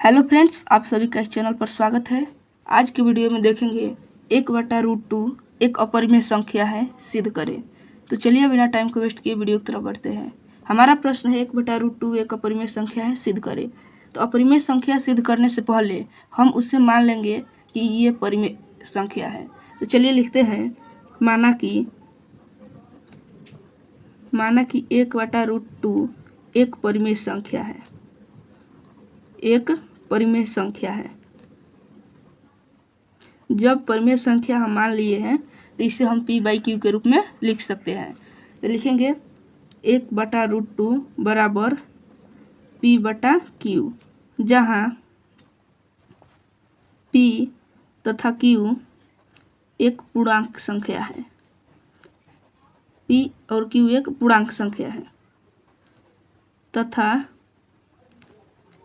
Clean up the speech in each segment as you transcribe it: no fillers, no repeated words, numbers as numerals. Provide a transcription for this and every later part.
Hello friends, आप सभी का इस चैनल पर स्वागत है। आज के वीडियो में देखेंगे 1/√2 एक अपरिमेय संख्या है, सिद्ध करें। तो चलिए बिना टाइम को वेस्ट किए वीडियो की तरफ बढ़ते हैं। हमारा प्रश्न है 1/√2 एक अपरिमेय संख्या है, सिद्ध करें। तो अपरिमेय संख्या सिद्ध करने से पहले हम उससे मान लेंगे कि ये परिमेय संख्या है। तो चलिए लिखते हैं, माना कि 1/√2 एक परिमेय संख्या है, एक परिमेय संख्या है। जब परिमेय संख्या हम मान लिए हैं तो इसे हम p/q के रूप में लिख सकते हैं। तो लिखेंगे 1/√2 बराबर p/q, जहाँ p तथा q एक पूर्णांक संख्या है। p और q एक पूर्णांक संख्या है तथा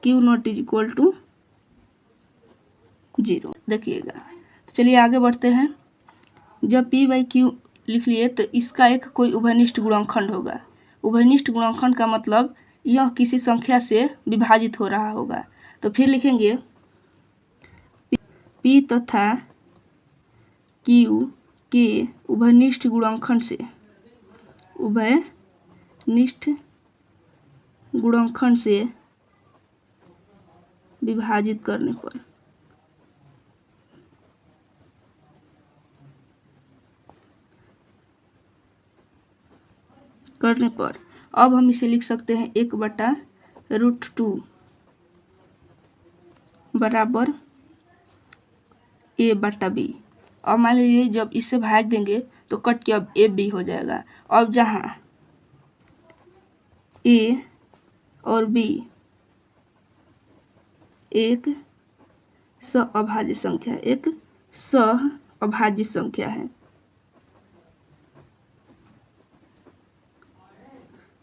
q ≠ 0। देखिएगा, तो चलिए आगे बढ़ते हैं। जब p/q लिख लिए तो इसका एक कोई उभयनिष्ठ गुणनखंड होगा। उभयनिष्ठ गुणनखंड का मतलब यह किसी संख्या से विभाजित हो रहा होगा। तो फिर लिखेंगे p तथा q के उभयनिष्ठ गुणनखंड से विभाजित करने पर अब हम इसे लिख सकते हैं 1/√2 बराबर a/b। अब मान लीजिए जब इससे भाग देंगे तो कट के अब ab हो जाएगा। अब जहाँ a और b एक सहअभाज्य संख्या है,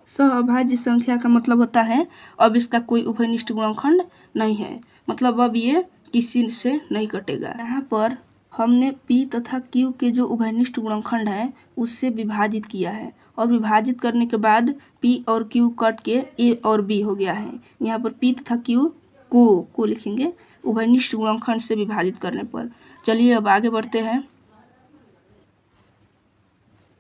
सहअभाज्य संख्या का मतलब होता है अब इसका कोई उभयनिष्ठ गुणनखंड नहीं है, मतलब अब ये किसी से नहीं कटेगा। यहाँ पर हमने p तथा q के जो उभयनिष्ठ गुणनखंड है उससे विभाजित किया है और विभाजित करने के बाद p और q कट के a और b हो गया है। यहाँ पर p तथा q को लिखेंगे उभयनिष्ठ गुणनखंड से विभाजित करने पर। चलिए अब आगे बढ़ते हैं।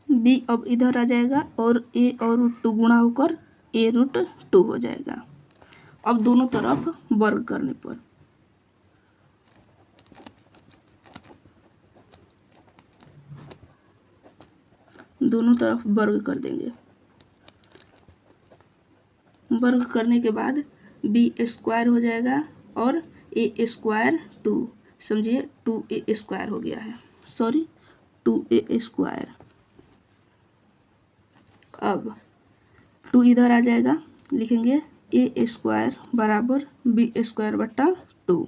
b अब इधर आ जाएगा और a और √2 गुणा होकर a√2 हो जाएगा। अब दोनों तरफ वर्ग करने पर दोनों तरफ वर्ग कर देंगे। वर्ग करने के बाद b² हो जाएगा और a² 2, समझिए 2a² हो गया है, 2a²। अब 2 इधर आ जाएगा, लिखेंगे a² बराबर b²/2।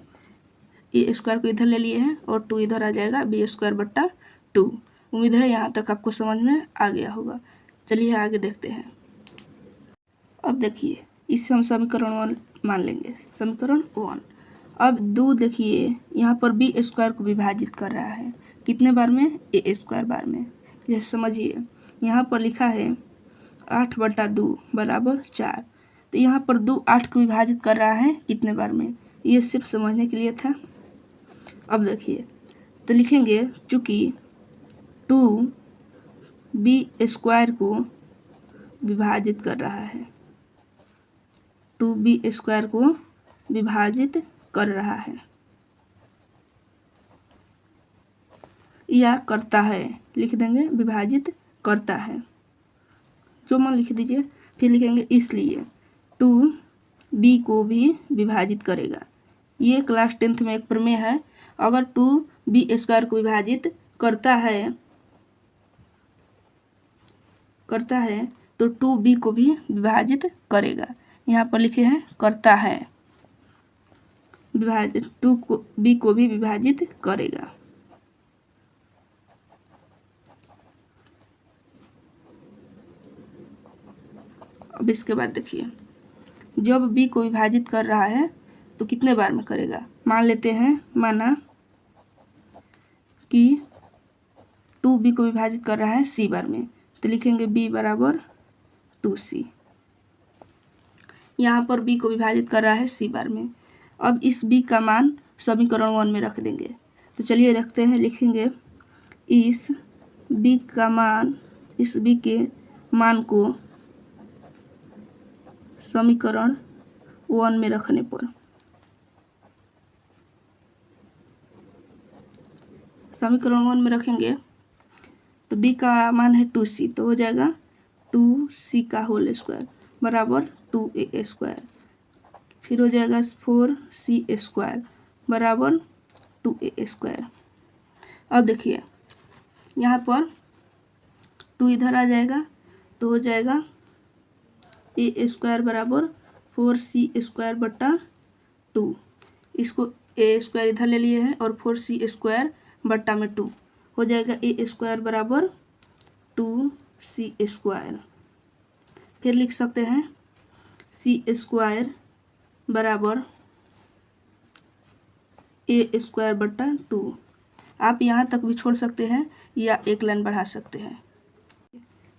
a² को इधर ले लिए हैं और 2 इधर आ जाएगा, b²/2। उम्मीद है यहाँ तक आपको समझ में आ गया होगा। चलिए आगे देखते हैं। अब देखिए, इसे हम समीकरण 1 मान लेंगे, समीकरण 1। अब 2 देखिए यहाँ पर b² को विभाजित कर रहा है, कितने बार में? a² बार में। जैसे समझिए, यहाँ पर लिखा है 8/2 बराबर 4। तो यहाँ पर 2 8 को विभाजित कर रहा है कितने बार में, ये सिर्फ समझने के लिए था। अब देखिए, तो लिखेंगे चूँकि 2b² को विभाजित कर रहा है, 2b² को विभाजित कर रहा है या करता है, लिख देंगे विभाजित करता है, जो मन लिख दीजिए। फिर लिखेंगे इसलिए 2b को भी विभाजित करेगा। ये क्लास 10th में एक प्रमेय है। अगर 2b² को विभाजित करता है तो 2b को भी विभाजित करेगा। यहाँ पर लिखे हैं करता है, विभाजित 2b को भी विभाजित करेगा। अब इसके बाद देखिए, जब b को विभाजित कर रहा है तो कितने बार में करेगा, मान लेते हैं, माना कि 2b को विभाजित कर रहा है c बार में, तो लिखेंगे b बराबर 2c। यहाँ पर b को विभाजित कर रहा है c बार में, अब इस b का मान समीकरण 1 में रख देंगे। तो चलिए रखते हैं, लिखेंगे इस b के मान को समीकरण 1 में रखने पर समीकरण 1 में रखेंगे तो b का मान है 2c, तो हो जाएगा 2c का होल स्क्वायर बराबर 2a²। फिर हो जाएगा 4c² बराबर 2a²। अब देखिए यहाँ पर 2 इधर आ जाएगा तो हो जाएगा a² बराबर 4c² बटा 2। इसको a² इधर ले लिए हैं और 4c² बट्टा में 2 हो जाएगा a² बराबर 2c²। फिर लिख सकते हैं c² बराबर a² बट्टा 2। आप यहाँ तक भी छोड़ सकते हैं या एक लाइन बढ़ा सकते हैं,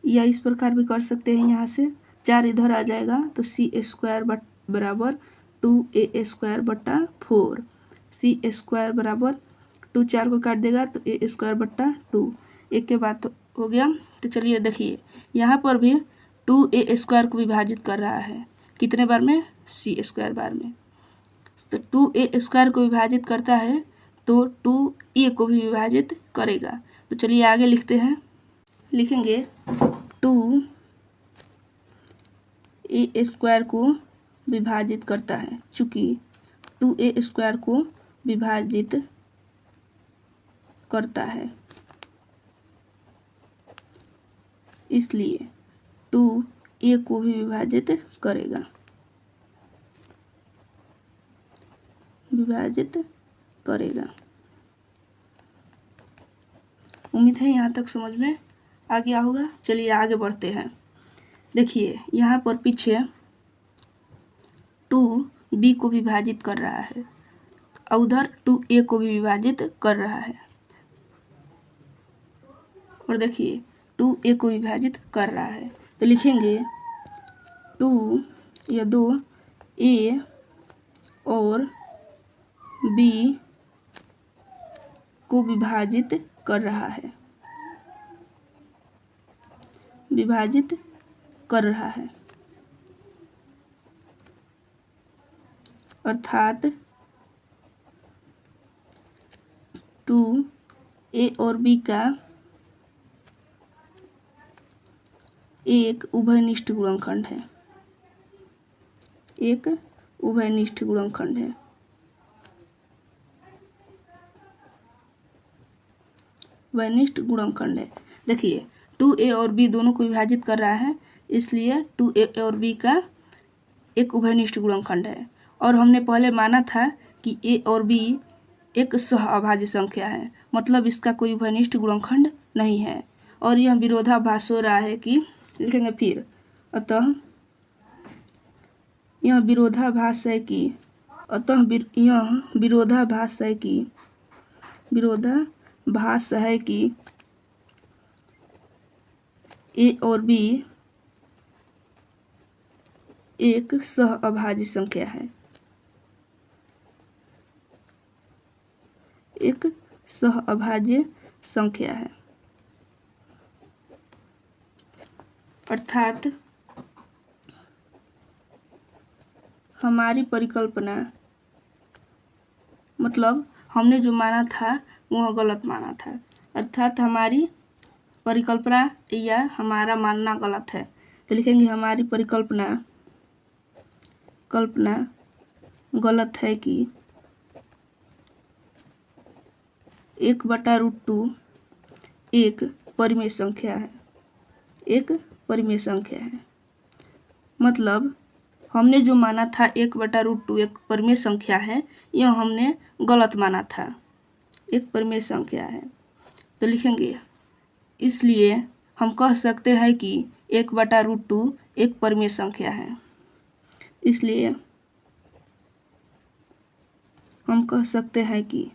या इस प्रकार भी कर सकते हैं। यहाँ से 4 इधर आ जाएगा तो c² बराबर 2a² बट्टा 4। c² बराबर 2 4 को काट देगा तो a² बट्टा 2। एक के बाद तो हो गया। तो चलिए देखिए यहाँ पर भी 2a² को विभाजित कर रहा है, कितने बार में? c² बार में। तो 2a² को विभाजित करता है तो 2a को भी विभाजित करेगा। तो चलिए आगे लिखते हैं, लिखेंगे 2a² को विभाजित करता है। चूँकि 2a² को विभाजित करता है इसलिए 2a को भी विभाजित करेगा, उम्मीद है यहाँ तक समझ में आ गया होगा। चलिए आगे बढ़ते हैं। देखिए यहाँ पर पीछे 2b को विभाजित कर रहा है और उधर 2a को भी विभाजित कर रहा है, और देखिए 2a को विभाजित कर रहा है तो लिखेंगे 2 a और b को विभाजित कर रहा है, अर्थात 2a और b का एक उभयनिष्ठ गुणनखंड है, वनिष्ठ गुणनखंड है। देखिए 2a और b दोनों को विभाजित कर रहा है इसलिए 2a और b का एक उभयनिष्ठ गुणनखंड है। और हमने पहले माना था कि a और b एक सहअभाज्य संख्या है, मतलब इसका कोई उभयनिष्ठ गुणनखंड नहीं है। और यह विरोधाभास हो रहा है कि लिखेंगे फिर, अतः यह विरोधाभास है कि a और b एक सहअभाज्य संख्या है, अर्थात हमारी परिकल्पना, मतलब हमने जो माना था वह गलत माना था, अर्थात हमारी परिकल्पना या हमारा मानना गलत है। तो लिखेंगे हमारी परिकल्पना गलत है कि 1/√2 एक परिमेय संख्या है, मतलब हमने जो माना था 1/√2 एक परिमेय संख्या है, यह हमने गलत माना था, एक परिमेय संख्या है। तो लिखेंगे इसलिए हम कह सकते हैं कि 1/√2 एक परिमेय संख्या है, इसलिए हम कह सकते हैं कि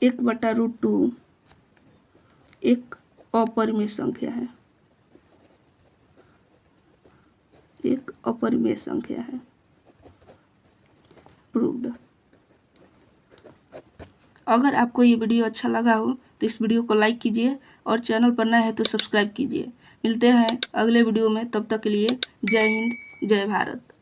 1/√2 एक अपरिमेय संख्या है। एक अपरिमेय संख्या है। प्रूव्ड। अगर आपको ये वीडियो अच्छा लगा हो तो इस वीडियो को लाइक कीजिए और चैनल पर नया है तो सब्सक्राइब कीजिए। मिलते हैं अगले वीडियो में, तब तक के लिए जय हिंद जय भारत।